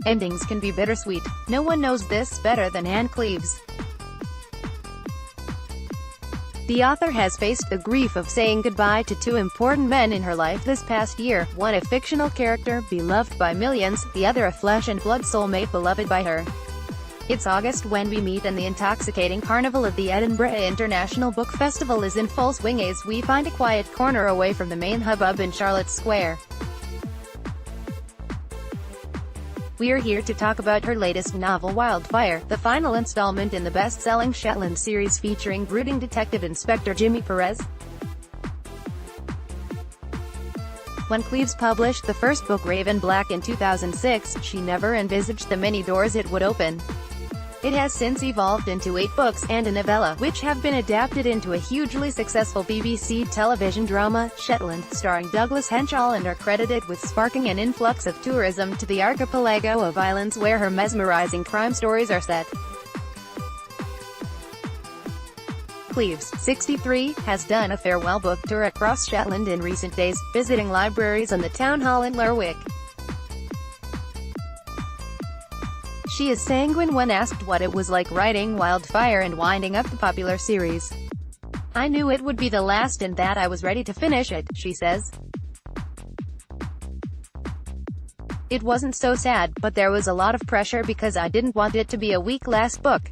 Endings can be bittersweet. No one knows this better than Ann Cleeves. The author has faced the grief of saying goodbye to two important men in her life this past year, one a fictional character, beloved by millions, the other a flesh-and-blood soulmate beloved by her. It's August when we meet, and the intoxicating carnival of the Edinburgh International Book Festival is in full swing as we find a quiet corner away from the main hubbub in Charlotte Square. We're here to talk about her latest novel Wildfire, the final installment in the best-selling Shetland series featuring brooding detective Inspector Jimmy Perez. When Cleeves published the first book Raven Black in 2006, she never envisaged the many doors it would open. It has since evolved into 8 books, and a novella, which have been adapted into a hugely successful BBC television drama, Shetland, starring Douglas Henshall, and are credited with sparking an influx of tourism to the archipelago of islands where her mesmerizing crime stories are set. Cleeves, 63, has done a farewell book tour across Shetland in recent days, visiting libraries and the town hall in Lerwick. She is sanguine when asked what it was like writing Wildfire and winding up the popular series. "I knew it would be the last and that I was ready to finish it," she says. "It wasn't so sad, but there was a lot of pressure because I didn't want it to be a weak last book.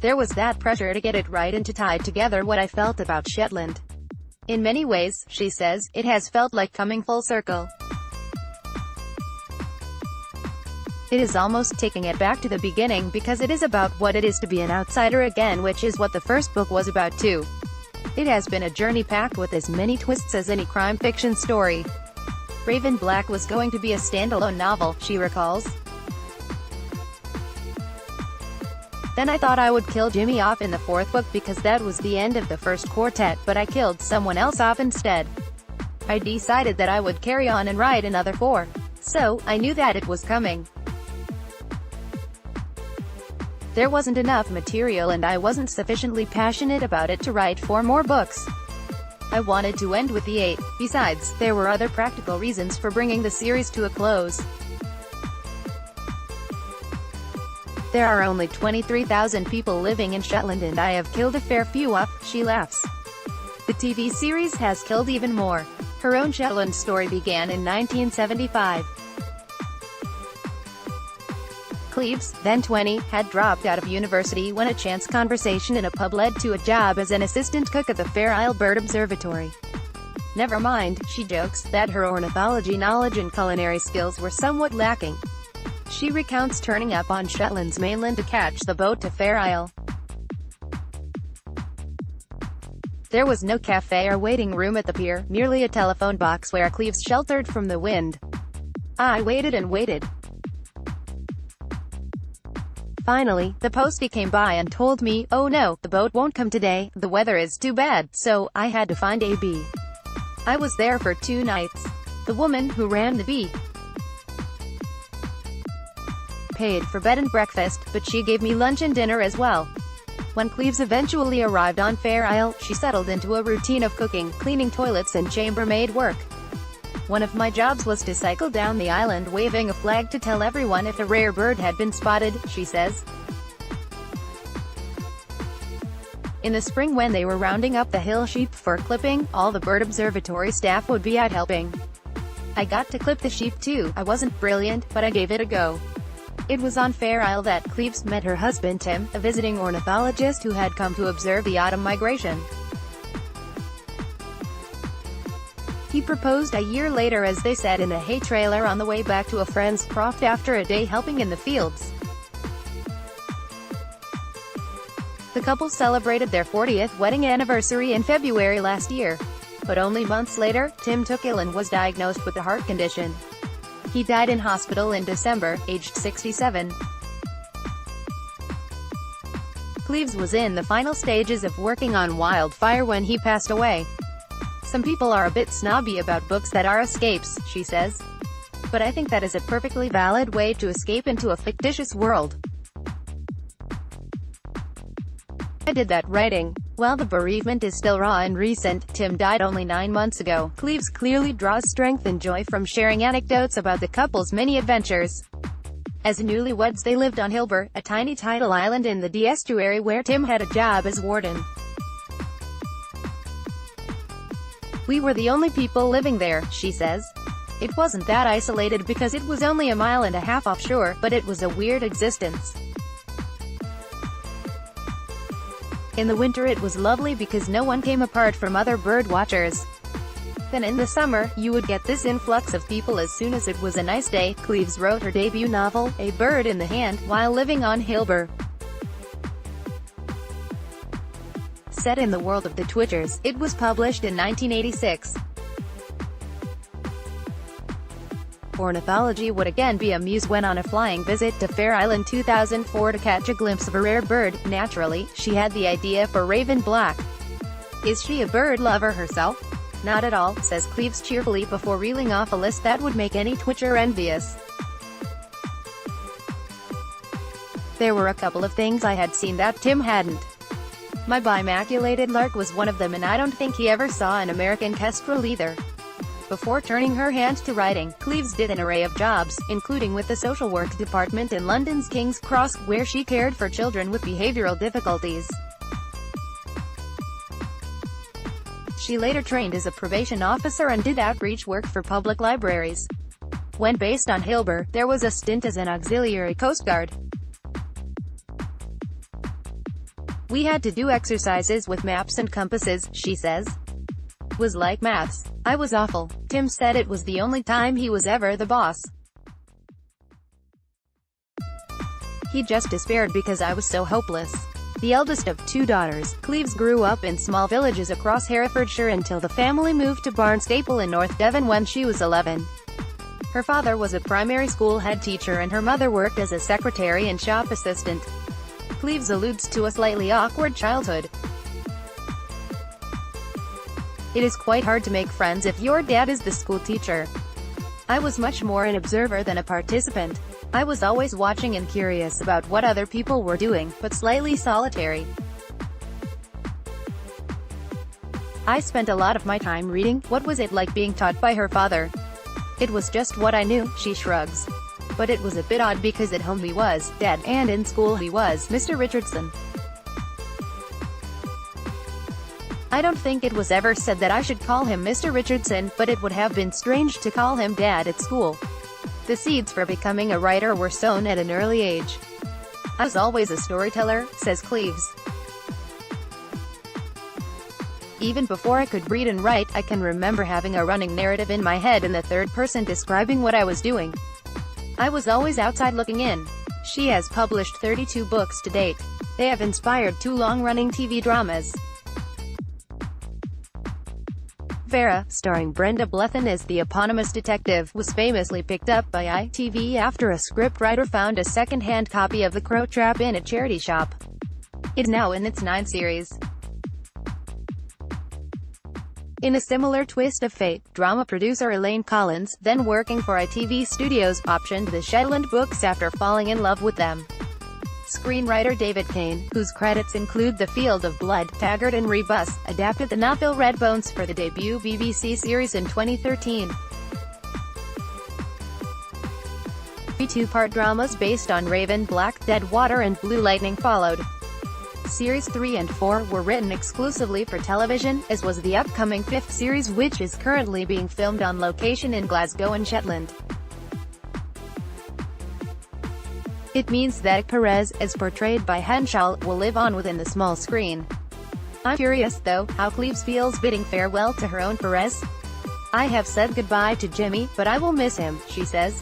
There was that pressure to get it right and to tie together what I felt about Shetland. In many ways," she says, "it has felt like coming full circle. It is almost taking it back to the beginning because it is about what it is to be an outsider again, which is what the first book was about too. It has been a journey packed with as many twists as any crime fiction story." Raven Black was going to be a standalone novel, she recalls. "Then I thought I would kill Jimmy off in the 4th book because that was the end of the first quartet, but I killed someone else off instead. I decided that I would carry on and write another 4. So, I knew that it was coming. There wasn't enough material and I wasn't sufficiently passionate about it to write 4 more books. I wanted to end with the 8. Besides, there were other practical reasons for bringing the series to a close. There are only 23,000 people living in Shetland and I have killed a fair few off," she laughs. The TV series has killed even more. Her own Shetland story began in 1975. Cleeves, then 20, had dropped out of university when a chance conversation in a pub led to a job as an assistant cook at the Fair Isle Bird Observatory. Never mind, she jokes, that her ornithology knowledge and culinary skills were somewhat lacking. She recounts turning up on Shetland's mainland to catch the boat to Fair Isle. There was no cafe or waiting room at the pier, merely a telephone box where Cleeves sheltered from the wind. "I waited and waited. Finally, the postie came by and told me, 'Oh no, the boat won't come today, the weather is too bad,' so I had to find a bee. I was there for 2 nights. The woman who ran the bee paid for bed and breakfast, but she gave me lunch and dinner as well." When Cleeves eventually arrived on Fair Isle, she settled into a routine of cooking, cleaning toilets and chambermaid work. "One of my jobs was to cycle down the island waving a flag to tell everyone if a rare bird had been spotted," she says. In the spring when they were rounding up the hill sheep for clipping, all the bird observatory staff would be out helping. "I got to clip the sheep too. I wasn't brilliant, but I gave it a go." It was on Fair Isle that Cleeves met her husband Tim, a visiting ornithologist who had come to observe the autumn migration. He proposed a year later as they sat in a hay trailer on the way back to a friend's croft after a day helping in the fields. The couple celebrated their 40th wedding anniversary in February last year. But only months later, Tim took ill and was diagnosed with a heart condition. He died in hospital in December, aged 67. Cleeves was in the final stages of working on Wildfire when he passed away. "Some people are a bit snobby about books that are escapes," she says. "But I think that is a perfectly valid way to escape into a fictitious world. I did that writing. While the bereavement is still raw and recent, Tim died only 9 months ago. Cleeves clearly draws strength and joy from sharing anecdotes about the couple's many adventures. As newlyweds they lived on Hilbur, a tiny tidal island in the Dee estuary where Tim had a job as warden. "We were the only people living there," she says. "It wasn't that isolated because it was only 1.5 miles offshore, but it was a weird existence. In the winter it was lovely because no one came apart from other bird watchers. Then in the summer, you would get this influx of people as soon as it was a nice day." Cleeves wrote her debut novel, A Bird in the Hand, while living on Hilbur. Set in the world of the Twitters, it was published in 1986. Ornithology would again be a muse when on a flying visit to Fair Island 2004 to catch a glimpse of a rare bird. Naturally, she had the idea for Raven Black. Is she a bird lover herself? Not at all, says Cleeves cheerfully before reeling off a list that would make any Twitcher envious. There were a couple of things I had seen that Tim hadn't. My bimaculated lark was one of them, and I don't think he ever saw an American kestrel either. Before turning her hand to writing, Cleeves did an array of jobs, including with the social work department in London's King's Cross, where she cared for children with behavioral difficulties. She later trained as a probation officer and did outreach work for public libraries. When based on Hilbur, there was a stint as an auxiliary Coast Guard. "We had to do exercises with maps and compasses," she says. "Was like maths. I was awful." Tim said it was the only time he was ever the boss. "He just despaired because I was so hopeless." The eldest of 2 daughters, Cleeves grew up in small villages across Herefordshire until the family moved to Barnstaple in North Devon when she was 11. Her father was a primary school head teacher and her mother worked as a secretary and shop assistant. Cleeves alludes to a slightly awkward childhood. "It is quite hard to make friends if your dad is the school teacher. I was much more an observer than a participant. I was always watching and curious about what other people were doing, but slightly solitary. I spent a lot of my time reading." What was it like being taught by her father? "It was just what I knew," she shrugs. "But it was a bit odd because at home he was Dad, and in school he was Mr. Richardson. I don't think it was ever said that I should call him Mr. Richardson, but it would have been strange to call him Dad at school. The seeds for becoming a writer were sown at an early age. I was always a storyteller," says Cleeves. "Even before I could read and write, I can remember having a running narrative in my head in the third person describing what I was doing. I was always outside looking in." She has published 32 books to date. They have inspired 2 long-running TV dramas. Vera, starring Brenda Blethyn as the eponymous detective, was famously picked up by ITV after a scriptwriter found a second-hand copy of The Crow Trap in a charity shop. It is now in its 9th series. In a similar twist of fate, drama producer Elaine Collins, then working for ITV Studios, optioned the Shetland books after falling in love with them. Screenwriter David Kane, whose credits include The Field of Blood, Taggart and Rebus, adapted the novel Red Bones for the debut BBC series in 2013. 3 two-part dramas based on Raven Black, Dead Water and Blue Lightning followed. Series 3 and 4 were written exclusively for television, as was the upcoming 5th series, which is currently being filmed on location in Glasgow and Shetland. It means that Perez, as portrayed by Henshaw, will live on within the small screen. I'm curious, though, how Cleeves feels bidding farewell to her own Perez. "I have said goodbye to Jimmy, but I will miss him," she says.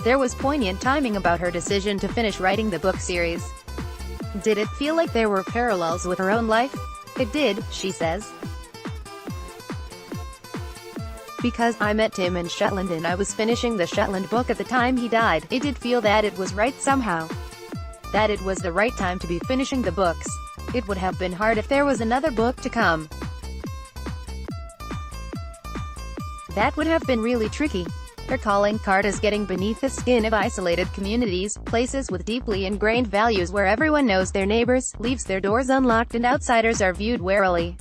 There was poignant timing about her decision to finish writing the book series. Did it feel like there were parallels with her own life? It did, she says. Because I met Tim in Shetland and I was finishing the Shetland book at the time he died, it did feel that it was right somehow. That it was the right time to be finishing the books. It would have been hard if there was another book to come. That would have been really tricky. Her calling card is getting beneath the skin of isolated communities, places with deeply ingrained values where everyone knows their neighbors, leaves their doors unlocked and outsiders are viewed warily.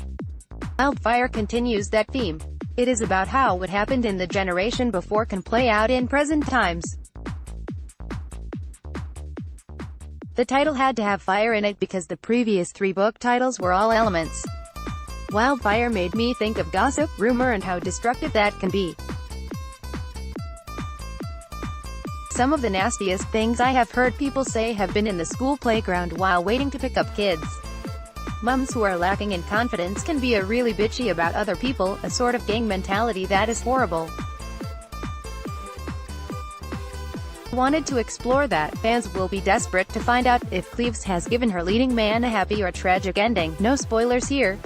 Wildfire continues that theme. It is about how what happened in the generation before can play out in present times. The title had to have fire in it because the previous 3 book titles were all elements. Wildfire made me think of gossip, rumor, and how destructive that can be. Some of the nastiest things I have heard people say have been in the school playground while waiting to pick up kids. Mums who are lacking in confidence can be really bitchy about other people, a sort of gang mentality that is horrible. Wanted to explore that. Fans will be desperate to find out if Cleeves has given her leading man a happy or tragic ending. No spoilers here.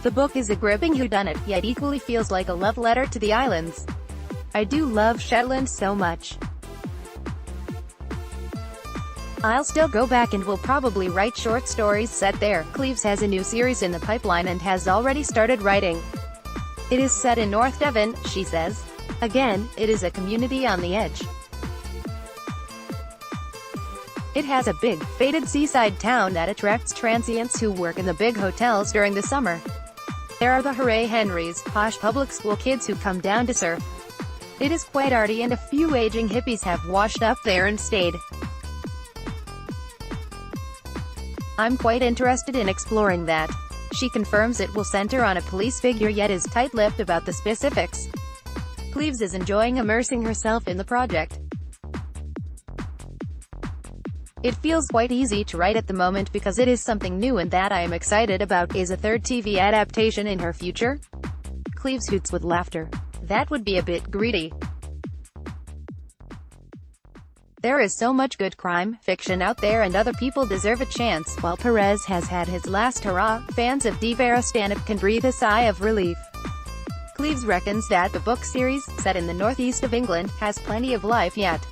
The book is a gripping whodunit, yet equally feels like a love letter to the islands. I do love Shetland so much. I'll still go back and will probably write short stories set there. Cleeves has a new series in the pipeline and has already started writing. It is set in North Devon, she says. Again, it is a community on the edge. It has a big, faded seaside town that attracts transients who work in the big hotels during the summer. There are the Hooray Henrys, posh public school kids who come down to surf. It is quite arty and a few aging hippies have washed up there and stayed. I'm quite interested in exploring that. She confirms it will center on a police figure yet is tight-lipped about the specifics. Cleeves is enjoying immersing herself in the project. It feels quite easy to write at the moment because it is something new and that I am excited about. Is a third TV adaptation in her future? Cleeves hoots with laughter. That would be a bit greedy. There is so much good crime fiction out there and other people deserve a chance. While Perez has had his last hurrah, fans of De Vera stand-up can breathe a sigh of relief. Cleeves reckons that the book series, set in the northeast of England, has plenty of life yet.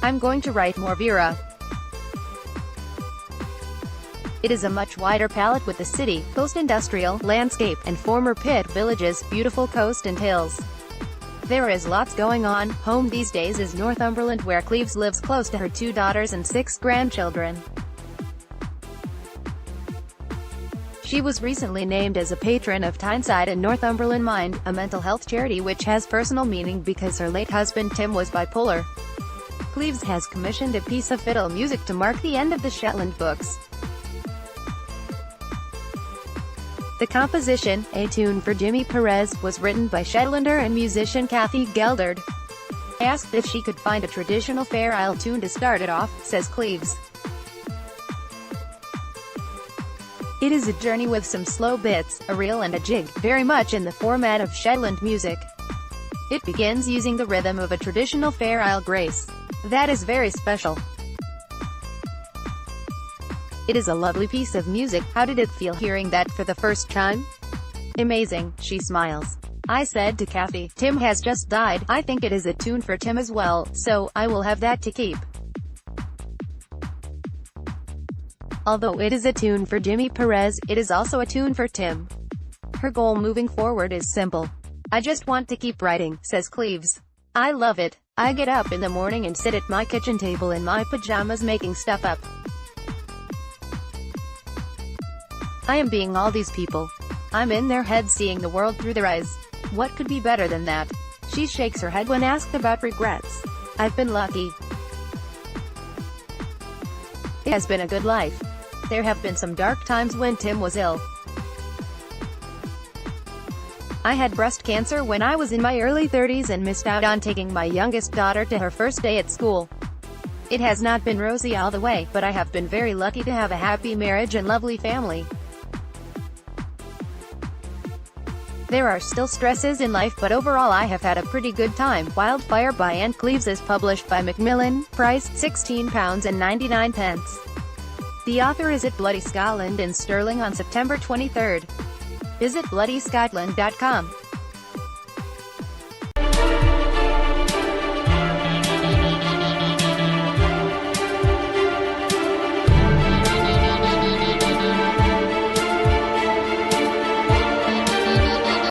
I'm going to write more Vera. It is a much wider palette with the city, post-industrial, landscape, and former pit villages, beautiful coast and hills. There is lots going on. Home these days is Northumberland, where Cleeves lives close to her 2 daughters and 6 grandchildren. She was recently named as a patron of Tyneside and Northumberland Mind, a mental health charity which has personal meaning because her late husband Tim was bipolar. Cleeves has commissioned a piece of fiddle music to mark the end of the Shetland books. The composition, A Tune for Jimmy Perez, was written by Shetlander and musician Kathy Gelderd. Asked if she could find a traditional Fair Isle tune to start it off, says Cleeves. It is a journey with some slow bits, a reel and a jig, very much in the format of Shetland music. It begins using the rhythm of a traditional Fair Isle grace. That is very special. It is a lovely piece of music. How did it feel hearing that for the first time? Amazing, she smiles. I said to Kathy, Tim has just died. I think it is a tune for Tim as well, so I will have that to keep. Although it is a tune for Jimmy Perez, it is also a tune for Tim. Her goal moving forward is simple. I just want to keep writing, says Cleeves. I love it. I get up in the morning and sit at my kitchen table in my pajamas making stuff up. I am being all these people. I'm in their heads seeing the world through their eyes. What could be better than that? She shakes her head when asked about regrets. I've been lucky. It has been a good life. There have been some dark times when Tim was ill. I had breast cancer when I was in my early 30s and missed out on taking my youngest daughter to her first day at school. It has not been rosy all the way, but I have been very lucky to have a happy marriage and lovely family. There are still stresses in life, but overall I have had a pretty good time. Wildfire by Ann Cleeves is published by Macmillan. Price, £16.99. The author is at Bloody Scotland in Stirling on September 23. Visit bloodyscotland.com.